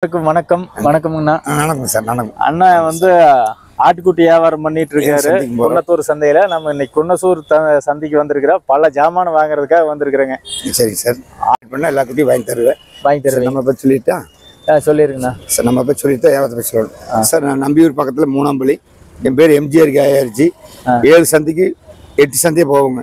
வணக்கம் வணக்கம்ண்ணா. வணக்கம் சார். வணக்கம் அண்ணா வந்து ஆட்டுக்குட்டி வியாபாரம் பண்ணிட்டு இருக்காரு குன்னத்தூர் சந்தையில. நம்ம இன்னைக்கு குன்னத்தூர் சந்தைக்கு வந்திருக்கிறோம். பல ஜாமான் வாங்குறதுக்காக வந்திருக்கிறேங்க. சரி சார். ஆர்டர் பண்ணால் எல்லா குட்டியும் வாங்கி தருவேன். நம்ம பற்றி சொல்லிட்டா சொல்லிருங்கண்ணா. சார் நம்ம பற்றி சொல்லிட்டு வியாபாரத்தை பற்றி சொல்லணும் சார். நான் நம்பியூர் பக்கத்தில் மூணாம்பள்ளி. என் பேர் எம்ஜிஆர் ஆயிடுச்சு. 7 சந்தைக்கு 8 சந்தையே போவோங்க.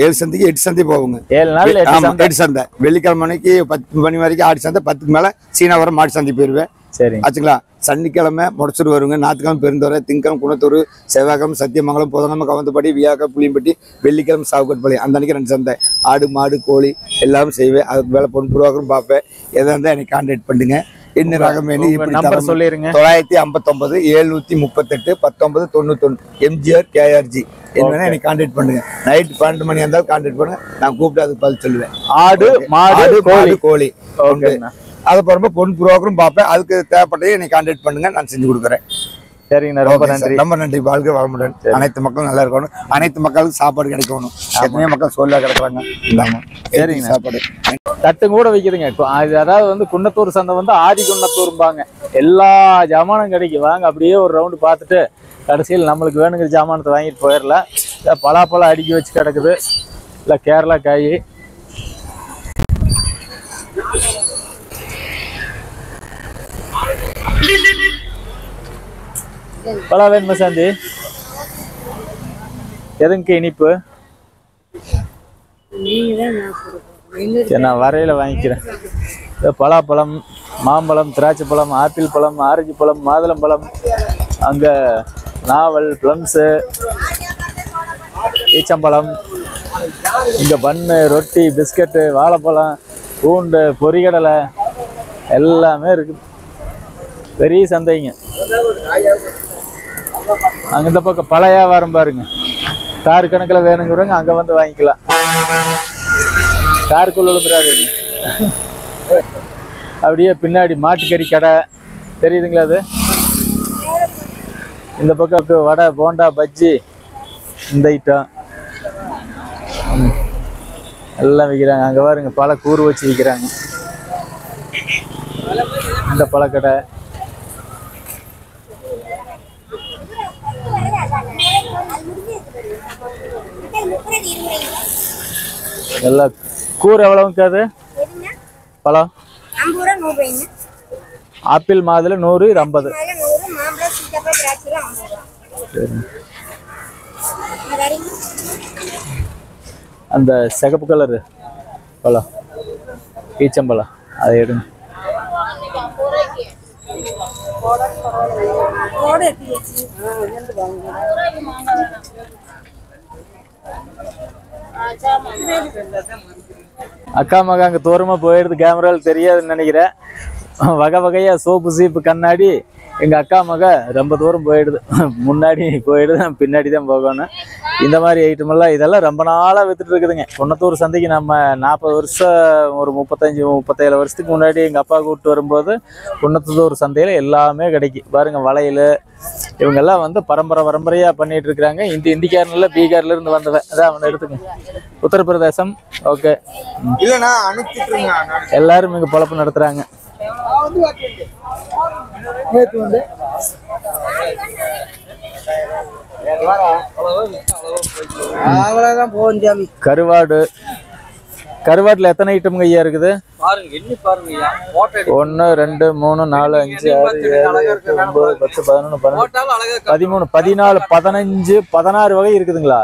7 சந்தைக்கு 8 சந்தை போவோங்க. 7 நாள் 8 சந்தை. வெள்ளிக்கிழமை மணிக்கு 10 மணி வரைக்கும் ஆடி சந்தை. 10க்கு மேலே சீனாவரம் மாடி சந்தை போயிடுவேன். சரி ஆச்சுங்களா. சனிக்கிழமை முடச்சூர் வருங்க. ஞாயிற்றுக்கிழமை பெருந்தோரை, திங்கக்கிழமை குணத்தூர், செவ்வாய்க்கிழமை சத்தியமங்கலம், புதன்கிழமை கவந்தப்படி, வியாழக்கிழமை புளியம்பட்டி, வெள்ளிக்கிழமை சாவுக்கட்பாளி. அந்த அன்னைக்கு 2 சந்தை. ஆடு மாடு கோழி எல்லாரும் செய்வேன். அதுக்கு மேலே பொன் புரோக்கரும் பார்ப்பேன். எதாக இருந்தால் எனக்கு கான்டாக்ட் பண்ணுங்க. என்ன ரகம் வேணும் இப்படி நம்பர் சொல்லிருங்க. 959 738 1991 எம்ஜிஆர் கேஆர்ஜி. என்ன எனக்கு கான்டாக்ட் பண்ணுங்க. நைட் 12 மணி இருந்தாலும் கான்டாக்ட் பண்ணுங்க. நான் கூப்பிட்டு அதுக்கு பதில் சொல்லுவேன். ஆடு மாடு கோழி அதை போறப்ப பொன் புரோக்கரும் பார்ப்பேன். அதுக்கு தேவைப்பட்டதை என்னை கான்டாக்ட் பண்ணுங்க. நான் செஞ்சு கொடுக்குறேன். சரிங்கண்ணா. ரொம்ப நன்றி. ரொம்ப நன்றி. வாழ்க்கை வளமுடன். அனைத்து மக்களும் நல்லா இருக்கணும். அனைத்து மக்களுக்கும் சாப்பாடு கிடைக்கணும். எத்தனையோ மக்கள் சொல்ல கிடக்குறாங்க. இல்லாம சரிங்க. சாப்பாடு தட்டு கூட வைக்குதுங்க. அதாவது வந்து குன்னத்தூர் சந்தை வந்து ஆதி குன்னத்தூர்பாங்க. எல்லா ஜாமானும் கிடைக்கும். வாங்க அப்படியே ஒரு ரவுண்டு பார்த்துட்டு கடைசியில் நம்மளுக்கு வேணுங்கிற ஜாமானத்தை வாங்கிட்டு போயிடலாம். இல்லை பலாப்பழம் அடுக்கி வச்சு கிடக்குது. இல்லை கேரளா காய். பலா வேணுமா சாந்தி? எதுங்க இனிப்பு? நான் வரையில வாங்கிக்கிறேன். பலாப்பழம், மாம்பழம், திராட்சை பழம், ஆப்பிள் பழம், ஆரஞ்சு பழம், மாதுளம்பழம், அங்க நாவல், பிளம்ஸு, ஈச்சம்பழம், இங்க பன்னு, ரொட்டி, பிஸ்கட்டு, வாழைப்பழம், பூண்டு, பொரிகடலை எல்லாமே இருக்கு. பெரிய சந்தைங்க. அங்க இந்த பக்கம் பல வியாபாரம் பாருங்க. கார் கணக்கில் வேணுங்கிறவங்க அங்க வந்து வாங்கிக்கலாம். காருக்குள்ள விழுந்துடாதுங்க. அப்படியே பின்னாடி மாட்டுக்கறி கடை தெரியுதுங்களா? அது இந்த பக்கம் வடை, போண்டா, பஜ்ஜி, இந்த ஐட்டம் எல்லாம் விற்கிறாங்க. அங்கே பாருங்க பல கூறு வச்சு விற்கிறாங்க. இந்த பழக்கடை எல்லாம். கூறு எவ்வளவுக்கு? அது பழம் ஆப்பிள் மாதுளை 100 இது 50. அந்த சிகப்பு கலரு பழம் ஈச்சம்பழம் அதை எடுங்க. அக்கா மகா அங்க தூரமா போயிடுது. கேமராவில் தெரியாதுன்னு நினைக்கிறேன். வகை வகையா சோப்பு சீப்பு கண்ணாடி. எங்க அக்கா மக ரொம்ப தூரம் போயிடுது. முன்னாடி போயிடுது, பின்னாடி தான் போகணும். இந்த மாதிரி ஐட்டம் எல்லாம் இதெல்லாம் ரொம்ப நாளா வித்துட்டு இருக்குதுங்க. குன்னத்தூர் சந்தைக்கு நம்ம 40 வருஷம் ஒரு 35-37 வருஷத்துக்கு முன்னாடி எங்க அப்பா கூப்பிட்டு வரும்போது குன்னத்தூர் சந்தையில எல்லாமே கிடைக்கும். பாருங்க வளையல் இவங்கெல்லாம் வந்து பரம்பரையா பண்ணிட்டு இருக்கிறாங்க. இந்திக்காரன்ல பீகார்ல இருந்து வந்தவன். அதான் அவனை எடுத்துங்க. உத்தரப்பிரதேசம். ஓகே. எல்லாரும் இங்க பொழப்பு நடத்துறாங்க. கருவாடு. கருவாட்டுல எத்தனை ஐட்டம் ஐயா இருக்குது? 1 2 3 4 5 6 7 8 9 10 11 12 13 14 15 16 வகை இருக்குதுங்களா?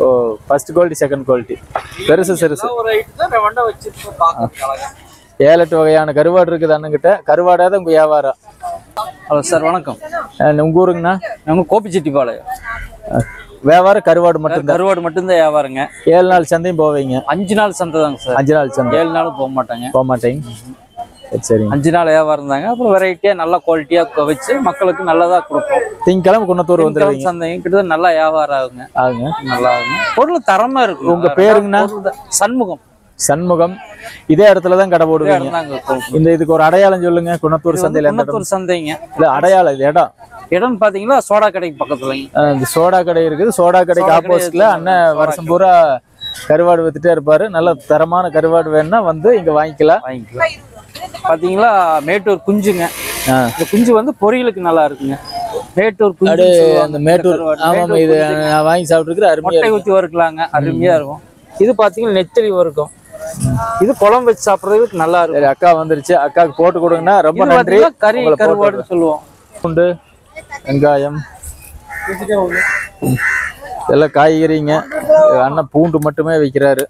ஓ, ஃபர்ஸ்ட் குவாலிட்டி, செகண்ட் குவாலிட்டி, பெருசு சிறுசு 7-8 வகையான கருவாடு இருக்குது அண்ணங்கிட்ட. கருவாடாதான் உங்க வியாபாரம்? ஹலோ சார், வணக்கம். உங்க ஊருங்கண்ணா? நாங்கள் கோபிச்செட்டிப்பாளையம். வியாபாரம் கருவாடு மட்டும்? கருவாடு மட்டும்தான் வியாபாரங்க. 7 நாள் சந்தையும் போவீங்க? 5 நாள் சந்தை தாங்க சார். 5 நாள் சந்தை. 7 நாளும் போக மாட்டாங்க. சரி. 5 நாள் வியாபாரம் தாங்க. அப்புறம் வெரைட்டியா நல்லா குவாலிட்டியா வச்சு மக்களுக்கு நல்லதா கொடுப்போம். திங்கக்கிழமை குன்னத்தூர் வந்துருவீங்க. சந்தைங்க கிட்ட நல்லா வியாபாரம் ஆகுங்க. நல்லா ஆகுங்க. பொருள் தரமா இருக்கு. உங்க பேருங்கண்ணா? சண்முகம். சண்முகம். இதே இடத்துல தான் கடை போடுவீங்க? இந்த இதுக்கு ஒரு அடையாளம் சொல்லுங்க. குன்னத்தூர் சந்தையில குன்னத்தூர் சந்தைங்க. இல்ல அடையாளம் இது இடம் இடம்னு பாத்தீங்கன்னா சோடா கடைக்கு பக்கத்துல இந்த சோடா கடை இருக்குது. சோடா கடைக்கு ஆப்போசிட்ல அண்ணன் வருஷம் பூரா கருவாடு வித்துட்டே இருப்பாரு. நல்ல தரமான கருவாடு வேணும்னா வந்து இங்க வாங்கிக்கலாம். பாத்தீங்களா மேட்டூர் குஞ்சுங்க. இந்த குஞ்சு வந்து பொரியலுக்கு நல்லா இருக்குங்க. மேட்டூர் குஞ்சு அந்த மேட்டூர் ஆமாம், இது நான் வாங்கி சாப்பிட்டுருக்குற அருமையா முட்டை ஊற்றி வறுக்கலாங்க, அருமையா இருக்கும். இது பாத்தீங்கன்னா நெத்தலி வறுக்கும். இது குழம்பு வச்சு சாப்பிட்றதுக்கு நல்லா இருக்கும். சரி, அக்கா வந்துருச்சு, அக்காவுக்கு போட்டு கொடுங்கன்னா ரொம்ப நன்றி. கறி கருவாடுன்னு சொல்லுவோம். பூண்டு, வெங்காயம், இதெல்லாம் காய்கறிங்க. அண்ணன் பூண்டு மட்டுமே வைக்கிறாரு.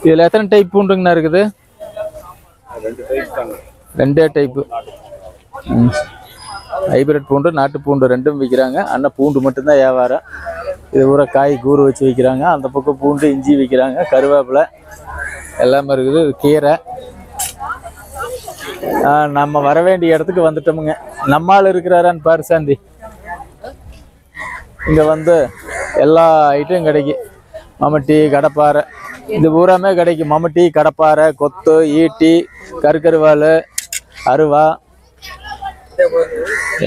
இதுல எத்தனை டைப் பூண்டுங்கண்ணா இருக்குது? 2 டைப்பு. ஹைபிரிட் பூண்டு, நாட்டு பூண்டு ரெண்டும் விற்கிறாங்க. அண்ணன் பூண்டு மட்டும்தான் வியாபாரம். இது பூரா காய் கூறு வச்சு விற்கிறாங்க. அந்த பக்கம் பூண்டு, இஞ்சி விற்கிறாங்க, கருவேப்பிலை எல்லாமே இருக்குது. கீரை. நம்ம வர வேண்டிய இடத்துக்கு வந்துட்டோமுங்க. நம்மால் இருக்கிறாரான்னு பாரு சாந்தி. இங்கே வந்து எல்லா ஐட்டம் கிடைக்கும். மம்மட்டி, கடப்பாறை, இது பூராமே கிடைக்கும். மம்மட்டி, கடப்பாறை, கொத்து, ஈட்டி, கருவாள், அருவா,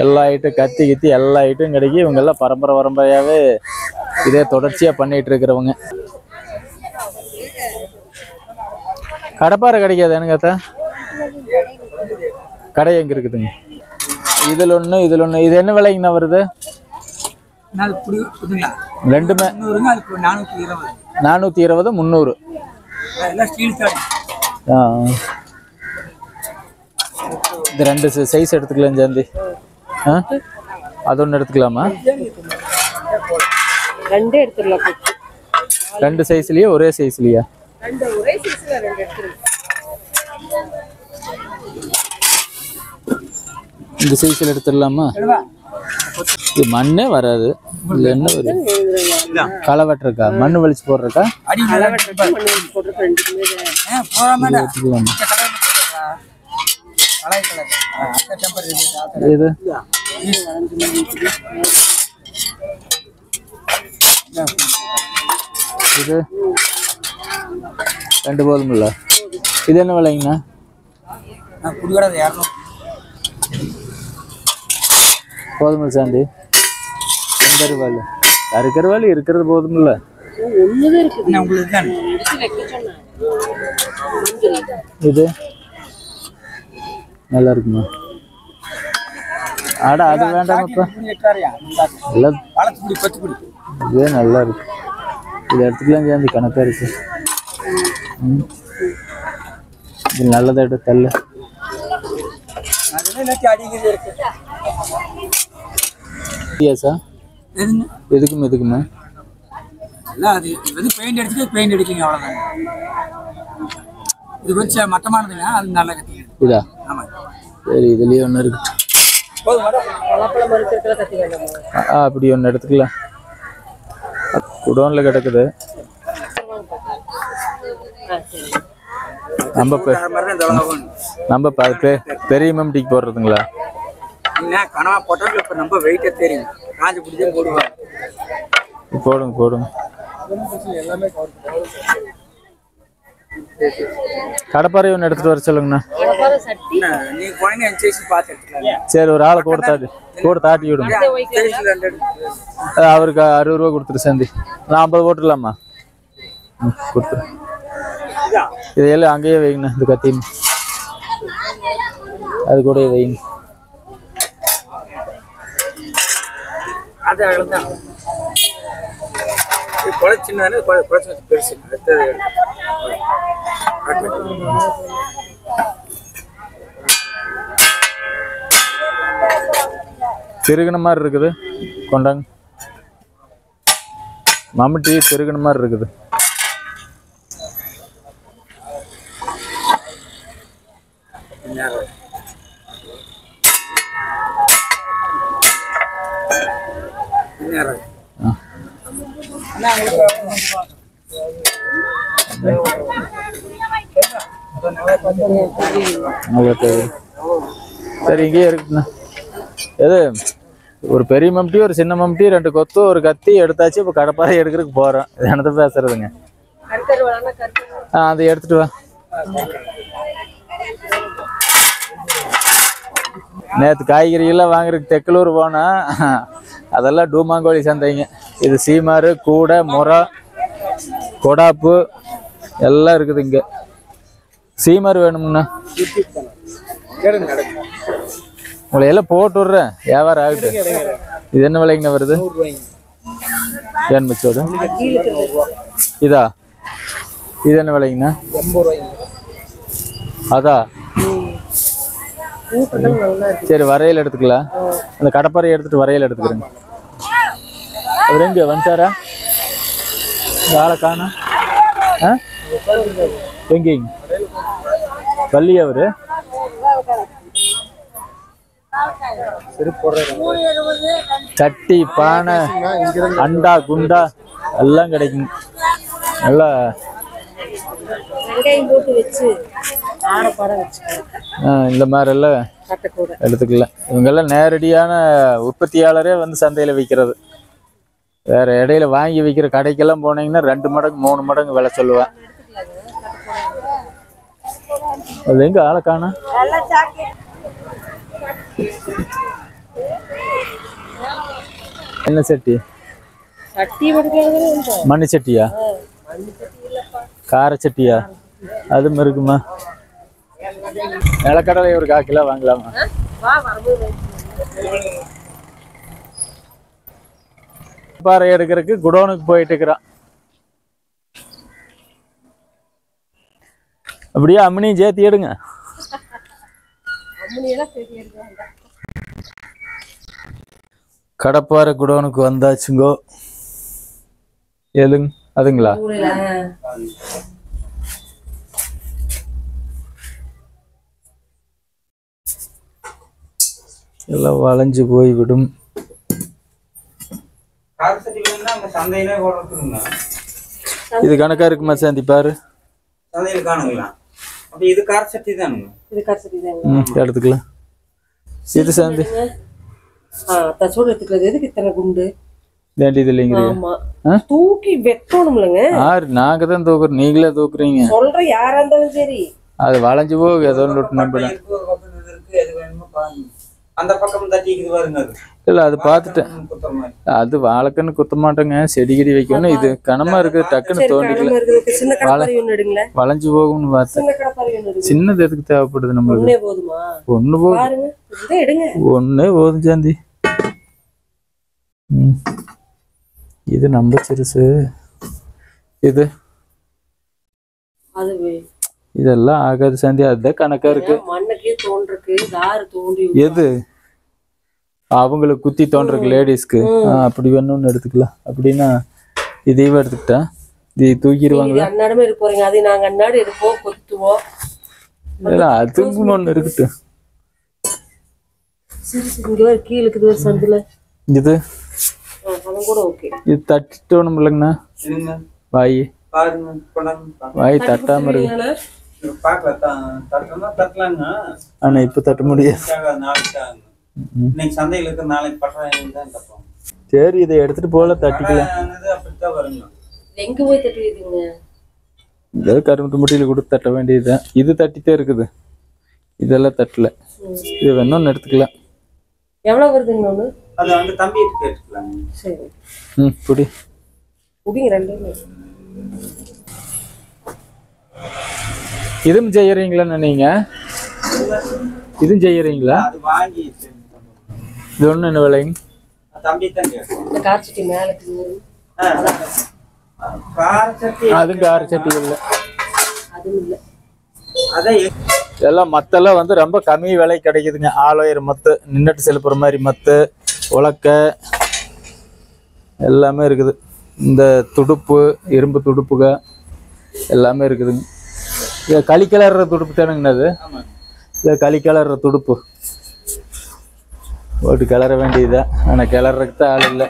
எல்லா ஐட்டம், கத்தி கித்தி எல்லா ஐட்டம் கிடைக்கும். இவங்கெல்லாம் பரம்பரையாகவே இதே தொடர்ச்சியாக பண்ணிகிட்டு இருக்கிறவங்க. கடப்பாறை கிடைக்காது எனக்கு கடை எங்கே இருக்குதுங்க? இதில் ஒன்று, இதில் ஒன்று. இது என்ன விலைங்கண்ணா வருது? ரெண்டுமே 420, 300. இது 2 சைஸ் எடுத்துக்கலாம் ஜாந்தி. அது ஒன்று எடுத்துக்கலாமா? 2 சைஸ்லயே ஒரே சைஸ்லயா? இந்த சைஸ்ல எடுத்துடலாமா? இது மண்ணே வராது. இது என்ன வருது? களை வெட்டுறக்கா, மண்ணு வலிச்சு போடுறக்கா? இது இது 2 போதுமில்ல? இது என்ன விலைங்கண்ணா? போதுமில்ல சாந்தி? கருவாள் இருக்கிறது போதுமில்ல? இது நல்லா இருக்குமா? ஆடா அது வேண்டாமப்பா. இதே நல்லா இருக்கு. இது எடுத்துக்கலாம் சாந்தி, கணக்காக இருக்கு. இது நல்லதா எடுத்து தள்ள. சார் எதுக்குமா? இதா சரி, இதுலயே ஒன்று இருக்கு. அப்படி ஒன்று எடுத்துக்கலாம். குடோன்ல கிடக்குது. நம்ம பெரிய மம்டிக்கு போடுறதுங்களா? போடுங்க. கடப்பாறை ஒன்று எடுத்துட்டு வர சொல்லுங்கண்ணா. சரி, ஒரு ஆளை கூட தாட்டி விடுங்க. அவருக்கு 60 ரூபா கொடுத்துரு சாந்தி. நான் 50 போட்டுடலாமா? கொடுத்துரு. இதையெல்லாம் அங்கேயே வைங்கண்ணா. இது கத்தின்னு அது கூட வைங்க. திருகின மாதிரி இருக்குது. கொண்டாங்க. மம்முட்டி திருகின மாதிரி இருக்குது. சரி, இங்கேயே இருக்குண்ணா. எது ஒரு பெரிய மம்டி, ஒரு சின்ன மம்டி, 2 கொத்து, ஒரு கத்தி எடுத்தாச்சு. இப்போ கடப்பாறை எடுக்கிறதுக்கு போகிறோம். இது என்னத்த பேசுறதுங்க? அதை எடுத்துட்டு வா. நேற்று காய்கறிகள்லாம் வாங்குறதுக்கு தெக்கலூர் போனால் அதெல்லாம் டூமாங்கோழி சந்தைங்க. இது சீமாறு, கூடை, முறை, கொடாப்பு எல்லாம் இருக்குது இங்க. சீமாறு வேணும்ண்ணா, உங்களை எல்லாம் போட்டு விட்றேன், வியாபாரம் ஆகுது. இது என்ன விலைங்கண்ணா வருது? ஏன் மிச்சோடு இதா? இது என்ன விலைங்கண்ணா? அதா சரி, வரையில் எடுத்துக்கலாம். அந்த கடப்பாறை எடுத்துட்டு வரையில் எடுத்துக்கிறேங்க. அவர் எங்க வந்துட்டாரா? ஆளை காணோம். எங்கேங்க பள்ளி அவரு? சட்டி, பானை, அண்டா, குண்டா எல்லாம் கிடைக்கும். நல்லா இந்த மாதிரி எல்லாம் எடுத்துக்கலாம். இவங்கெல்லாம் நேரடியான உற்பத்தியாளரே வந்து சந்தையில் விற்கிறது. வேற இடையில வாங்கி விற்கிற கடைக்கெல்லாம் போனீங்கன்னா 2 மடங்கு 3 மடங்கு விலை சொல்லுவேன். அது எங்க ஆளை காணோம். என்ன சட்டி? மண்ணு சட்டியா? கார சட்டியா? அதுவும் இருக்குமா? நிலக்கடலை ஒரு 1/4 கிலோ வாங்கலாமா? பாறை எடுக்கிறதுக்கு குடோனுக்கு போயிட்டு இருக்கிறான். அப்படியே அம்மனியும் சேர்த்து எடுங்க. கடப்பாறை குடோனுக்கு வந்தாச்சுங்கோ. எதுங்க அதுங்களா? எல்லாம் வளைஞ்சு போய்விடும். இது கணக்கா இருக்குமா சாந்தி? பாரு, எடுத்துக்கலாம். இது சாந்தி வேண்டியது இல்லைங்க. தூக்கி வைக்கணும்லங்க. நாங்க தான் தூக்குறோம், நீங்களே தூக்குறீங்க. சொல்ற யாரா இருந்தாலும் சரி, அது வளைஞ்சு போக ஏதோ நம்பல. அந்த பக்கம் தட்டிக்குது பாருங்க. இல்ல அது பாத்துட்டேன். அது வாழைக்கன்னு குத்த மாட்டேங்க, செடி கிடி வைக்கணும். இது கனமா இருக்கு, டக்குன்னு தோண்டிக்கல. வளைஞ்சு போகும்னு பார்த்தேன். சின்னது எதுக்கு தேவைப்படுது நம்மளுக்கு? ஒண்ணு போதும், ஒண்ணே போதும் சாந்தி. இது நம்ம சிறுசு. இது இதெல்லாம் ஆகாது சாந்தி, அதுதான் கணக்கா இருக்கு. எது அவங்களுக்கு குத்தி தோன்றக்கு லேடிஸ்க்கு அப்படி வேணும்னு எடுத்துக்கலாம். அப்படின்னா இதையும் எடுத்துக்கிட்டா இது தூக்கிடுவாங்களா? அதுக்கு ஒண்ணு இருக்கட்டும். இது இது தட்டிட்டோம் இல்லைங்கண்ணா. வாய் வாய் தட்டாம இருக்கு. ஆனா இப்ப தட்ட முடியாது. சரி, இதை எடுத்துட்டு போல தட்டிக்கலாம். கரும்பு முட்டியில கொடுத்து தட்ட வேண்டியதுதான். இது தட்டிட்டே இருக்குது, இதெல்லாம் தட்டல. இது வேணும் எடுத்துக்கலாம். எவ்வளவு வருதுங்க? புடி இதுவும் செய்யறீங்களா? நீங்க இதுவும் செய்யறீங்களா? இது ஒண்ணு என்ன விலைங்க? அது கார சட்டி இல்லை. இதெல்லாம் மத்தெல்லாம் வந்து ரொம்ப கம்மி விலை கிடைக்குதுங்க. 1000 மத்து, நின்னுட்டு செலுப்புற மாதிரி மத்து, உலக்க எல்லாமே இருக்குது. இந்த துடுப்பு, இரும்பு துடுப்புக எல்லாமே இருக்குதுங்க. இது களி கிளற துடுப்பு தானுங்கண்ணா? அது இல்லை, களி கிளற துடுப்பு போட்டு கிளற வேண்டியதுதான். ஆனால் கிளறதுக்கு தான் ஆள் இல்லை.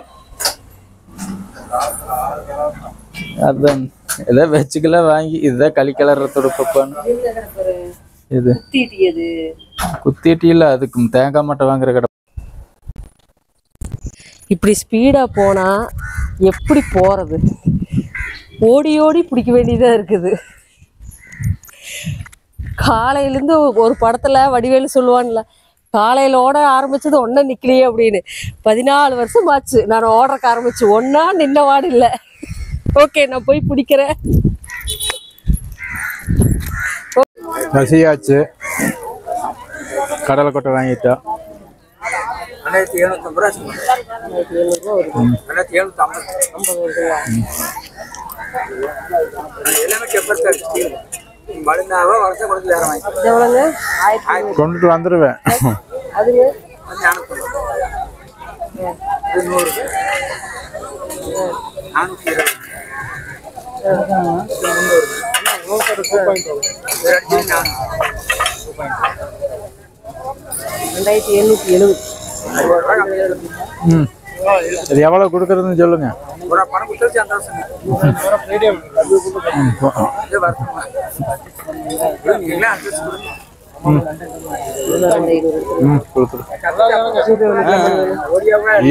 அதான் ஏதோ வச்சுக்கலாம் வாங்கி. இதுதான் களி கிளற துடுப்புப்பான்னு. இது குத்திட்டு இல்லை, அதுக்கு தேங்காய் மட்டை வாங்குற கடை. இப்படி ஸ்பீடா போனா எப்படி போறது? ஓடி ஓடி பிடிக்க வேண்டியதா இருக்குது. காலையிலேருந்து ஒரு படத்துல வடிவேலு சொல்லுவான்ல, காலையில் ஓட ஆரம்பிச்சது ஒன்றா நிற்கலையே அப்படின்னு 14 வருஷம் ஆச்சு நான் ஓடுறக்கு ஆரம்பிச்சு ஒன்றா நின்ன வாடு இல்லை. ஓகே நான் போய் பிடிக்கிறேன். பசியாச்சு, கடலை கொட்டை வாங்கிட்டோம். 1750 எல்லாமே கெப்பர் மழுந்தாவோ வருஷம் கொடுத்து வேற வாங்கி எவ்வளோங்க? கொண்டுட்டு வந்துடுவேன். அதுங்க 2770. இது எவ்வளோ கொடுக்குறதுன்னு சொல்லுங்க. பணம் கொடுத்து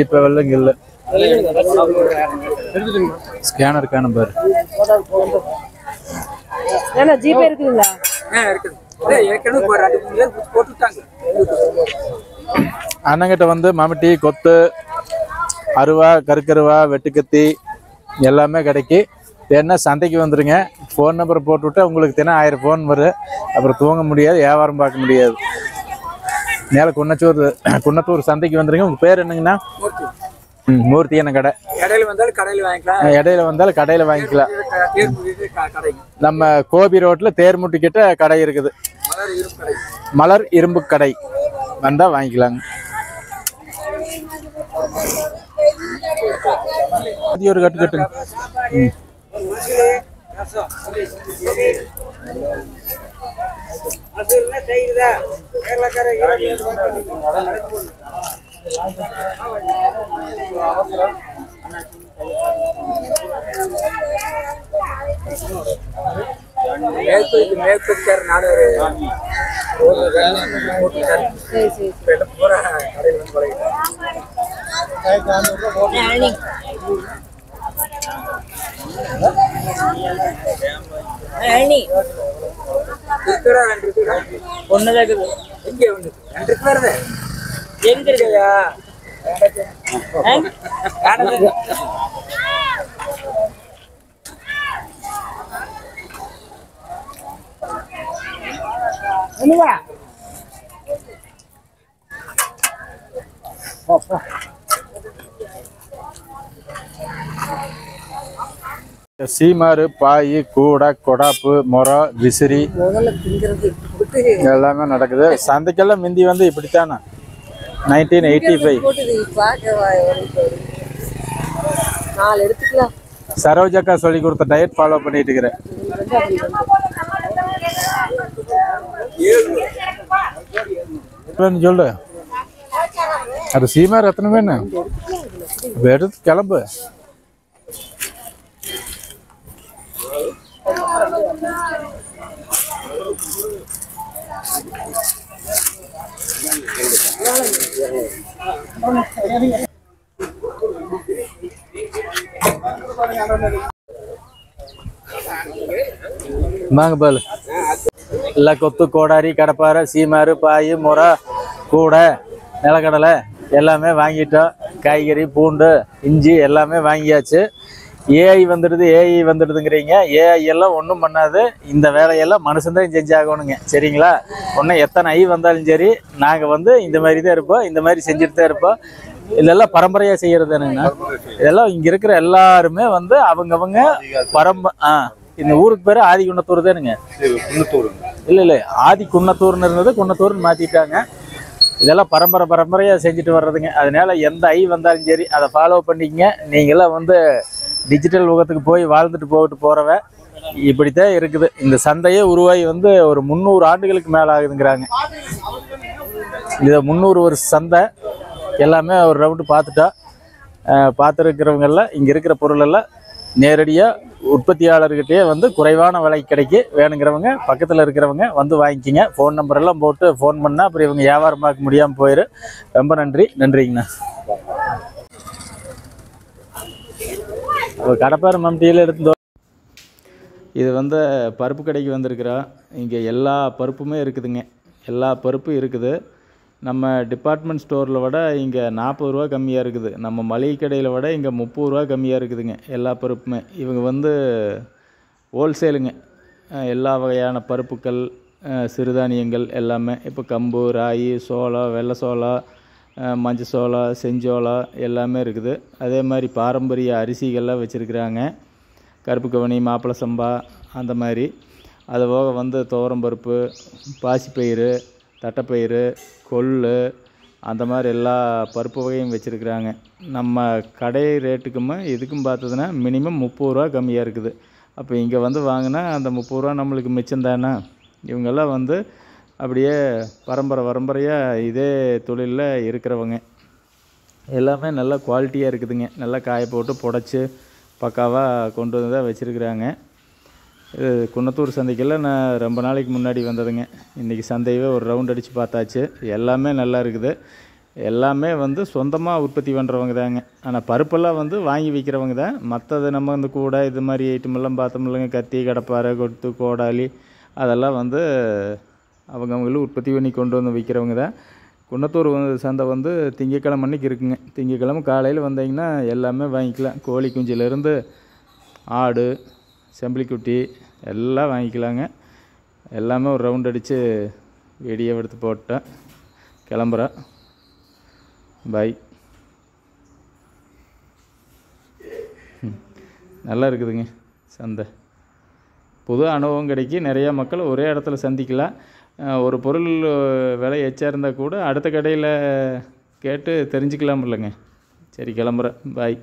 இப்போ வெள்ளங்க இல்லை. ஸ்கேனர் காணும் பாரு. ஏன்னா ஜிபே இருக்குதுங்களா? இருக்குது. ஏற்கனவே போட்டுட்டாங்க. அண்ணங்கிட்ட வந்து மம்முட்டி, கொத்து, அருவா, கருக்கருவா, வெட்டுக்கத்தி எல்லாமே கிடைக்கி. என்ன சந்தைக்கு வந்துடுங்க. ஃபோன் நம்பர் போட்டுவிட்டா உங்களுக்கு தினம் 1000 ஃபோன் வரும். அப்புறம் தூங்க முடியாது, வியாபாரம் பார்க்க முடியாது. மேலே குன்னத்தூர் சந்தைக்கு வந்துடுங்க. உங்கள் பேர் என்னங்கண்ணா? மூர்த்தி என்ன கடை. இடையில வந்தாலும் கடையில் வாங்கிக்கலாம். இடையில வந்தாலும் கடையில் வாங்கிக்கலாம். நம்ம கோபி ரோட்டில் தேர்முட்டி கிட்ட கடை இருக்குது, மலர் இரும்பு கடை. வந்தால் வாங்கிக்கலாங்க. ஒரு கட்டு கட்டுங்க. மேற்கொச்சார் நாடு பூரா கடையில் ஒண்ணுதான் எங்க ஒண்ணு 2 வருது. எங்க இருக்கையா சீமாறு, பாய், கூடை, கொடாப்பு, மொரம், விசிறி எல்லாமே நடக்குது. சந்தைக்கெல்லாம் முந்தி வந்து இப்படித்தானே 1985. சரோஜக்கா சொல்லி கொடுத்த டயட் ஃபாலோ பண்ணிட்டு இருக்கிறேன். சொல்லு, அது சீமாறு எத்தனை வேணும் எடுத்து கிளம்பு. வாங்க பாலு. எல்லாம் கொத்து, கோடாரி, கடப்பாரை, சீமாறு, பாய், முறை, கூடை, நிலக்கடலை எல்லாமே வாங்கிட்டோம். காய்கறி, பூண்டு, இஞ்சி எல்லாமே வாங்கியாச்சு. ஏஐ வந்துடுதுங்கிறீங்க. ஏஐ எல்லாம் ஒன்றும் பண்ணாது. இந்த வேலையெல்லாம் மனுஷன்தான் செஞ்சாகணுங்க. சரிங்களா? ஒன்றும் எத்தனை ஐ வந்தாலும் சரி, நாங்கள் வந்து இந்த மாதிரி தான் இருப்போம், இந்த மாதிரி செஞ்சுட்டு தான் இருப்போம். இதெல்லாம் பரம்பரையாக செய்கிறது தானுங்கண்ணா. இதெல்லாம் இங்கே இருக்கிற எல்லாருமே வந்து அவங்கவங்க இந்த ஊருக்கு பேர் ஆதி குன்னத்தூர் தானுங்க. இல்லை ஆதி குன்னத்தூர்னு இருந்தது குன்னத்தூர்னு மாற்றிட்டாங்க. இதெல்லாம் பரம்பரையாக செஞ்சுட்டு வர்றதுங்க. அதனால எந்த ஐ வந்தாலும் சரி அதை ஃபாலோ பண்ணிக்கங்க. நீங்களாம் வந்து டிஜிட்டல் யுகத்துக்கு போய் வாழ்ந்துட்டு போகிறவ இப்படித்தான் இருக்குது. இந்த சந்தையே உருவாகி வந்து ஒரு 300 ஆண்டுகளுக்கு மேலே ஆகுதுங்கிறாங்க. இது 300 வருஷ சந்தை. எல்லாமே ஒரு ரவுண்டு பார்த்துருக்கிறவங்கெல்லாம் இங்கே இருக்கிற பொருளெல்லாம் நேரடியாக உற்பத்தியாளர்கிட்டே வந்து குறைவான விலைக்கு கிடைக்கி. வேணுங்கிறவங்க பக்கத்தில் இருக்கிறவங்க வந்து வாங்கிக்கிங்க. ஃபோன் நம்பரெல்லாம் போட்டு ஃபோன் பண்ணால் அப்புறம் இவங்க வியாபாரம் பார்க்க முடியாமல் போயிடும். ரொம்ப நன்றிங்கண்ணா. கடப்பாறை மம்டியில் எடுத்து இது வந்து பருப்பு கடைக்கு வந்திருக்கிறோம். இங்கே எல்லா பருப்புமே இருக்குதுங்க. எல்லா பருப்பும் இருக்குது. நம்ம டிபார்ட்மெண்ட் ஸ்டோரில் விட இங்கே 40 ரூபா கம்மியாக இருக்குது. நம்ம மளிகை கடையில் விட இங்கே 30 ரூபா கம்மியாக இருக்குதுங்க எல்லா பருப்புமே. இவங்க வந்து ஹோல்சேலுங்க. எல்லா வகையான பருப்புக்கள், சிறுதானியங்கள் எல்லாமே. இப்போ கம்பு, ராகி, சோளம், வெள்ளை சோளம், மஞ்சள் சோளம், செஞ்சோளம் எல்லாமே இருக்குது. அதே மாதிரி பாரம்பரிய அரிசிகள்லாம் வச்சுருக்குறாங்க. கருப்பு கவனி, மாப்பிளை சம்பா அந்த மாதிரி. அது போக வந்து துவரம்பருப்பு, பாசிப்பயிறு, தட்டைப்பயிறு, கொள்ளு அந்த மாதிரி எல்லா பருப்பு வகையும் வச்சுருக்குறாங்க. நம்ம கடை ரேட்டுக்கும் இதுக்கும் பார்த்ததுன்னா மினிமம் 30 ரூபா கம்மியாக இருக்குது. அப்போ இங்கே வந்து வாங்கினா அந்த 30 ரூபா நம்மளுக்கு மிச்சம் தானே. இவங்கெல்லாம் வந்து அப்படியே பரம்பரையாக இதே தொழிலில் இருக்கிறவங்க. எல்லாமே நல்லா குவாலிட்டியாக இருக்குதுங்க. நல்லா காய போட்டு புடைச்சி பக்காவாக கொண்டு வந்து தான் வச்சுருக்குறாங்க. இது குன்னத்தூர் சந்தைக்கெல்லாம் நான் ரொம்ப நாளைக்கு முன்னாடி வந்ததுங்க. இன்றைக்கி சந்தையவே ஒரு ரவுண்ட் அடித்து பார்த்தாச்சு. எல்லாமே நல்லா இருக்குது. எல்லாமே வந்து சொந்தமாக உற்பத்தி பண்ணுறவங்க தாங்க. ஆனால் பருப்பெல்லாம் வந்து வாங்கி விற்கிறவங்க தான். மற்றது நம்ம இந்த கூடை இது மாதிரி ஐட்டமெல்லாம் பார்த்தோம்லங்க, கத்தி, கடப்பாரை, கொத்து, கோடாலி அதெல்லாம் வந்து அவங்கவுங்களும் உற்பத்தி பண்ணி கொண்டு வந்து விற்கிறவங்க தான். குன்னத்தூர் சந்தை வந்து திங்கக்கிழமை அன்றைக்கி இருக்குங்க. திங்கக்கிழமை காலையில் வந்தீங்கன்னா எல்லாமே வாங்கிக்கலாம். கோழி குஞ்சிலேருந்து ஆடு, செம்பிளிக்குட்டி எல்லாம் வாங்கிக்கலாங்க. எல்லாமே ஒரு ரவுண்ட் அடித்து வீடியோ எடுத்து போட்டேன். கிளம்புறேன். பாய். நல்லா இருக்குதுங்க சந்தை. புது அனுபவம் கிடைக்கும். நிறையா மக்கள் ஒரே இடத்துல சந்திக்கலாம். ஒரு பொருள் விலை எச்சா இருந்தால் கூட அடுத்த கடையில் கேட்டு தெரிஞ்சுக்கலாம் இல்லைங்க. சரி, கிளம்புறேன். பாய்.